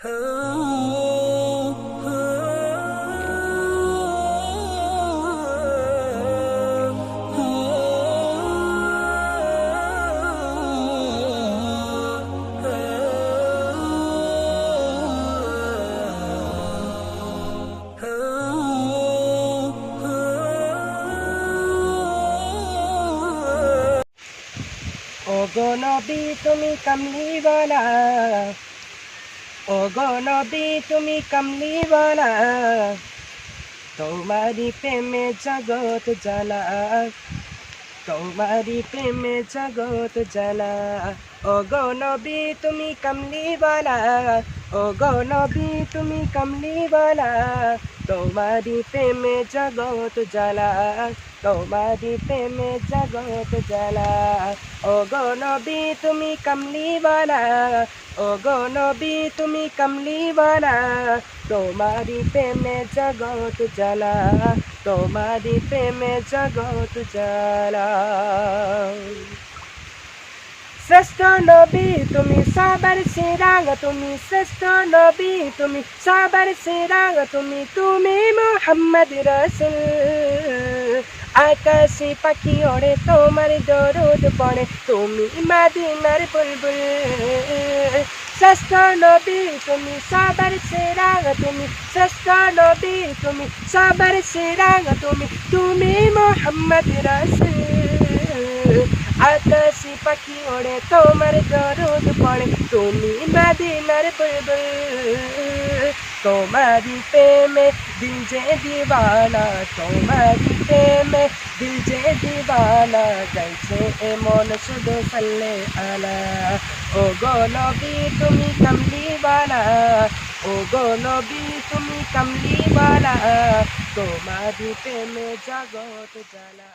ওগো নবী তুমি কামলিওয়ালা, ওগো নবী তুমি কামলিওয়ালা, তোমারি প্রেমে জগৎ জ্বালা, তোমারি প্রেমে জগৎ জ্বালা। ওগো নবী তুমি কামলিওয়ালা, ওগো নবী তুমি কামলিওয়ালা, তোমারি প্রেমে জগৎ জ্বালা, তোমারি প্রেমে জগৎ জ্বালা। ওগো নবী তুমি কামলিওয়ালা, ওগো নবী তুমি কামলিওয়ালা, তোমারি প্রেমে জগৎ জ্বালা, তোমারি প্রেমে জগৎ জ্বালা। শ্রেষ্ঠ নবী তুমি সবার সেরা, তুমি শ্রেষ্ঠ নবী তুমি সবার সেরা, তুমি মুহাম্মদ রাসূল। আকাশে পাখি ওড়ে তোমার দরুদ পড়ে, তুমি মদিনার বুলবুল। শ্রেষ্ঠ নবী তুমি সবার সেরা, তুমি শ্রেষ্ঠ নবী তুমি সবার সেরা, তুমি মুহাম্মদ রাসূল। আকাশে পাখি ওড়ে তোমার দরুদ পড়ে, তুমি মদিনার বুলবুল। তোমারি প্রেমে দিল যে দিওয়ানা, তোমারি প্রেমে দিল যে দিওয়ানা, গাইছে এমন শুধু সাল্লে আলা। ওগো নবী তুমি কামলিওয়ালা, ওগো নবী তুমি কামলিওয়ালা, তোমারি প্রেমে জগৎ জ্বালা।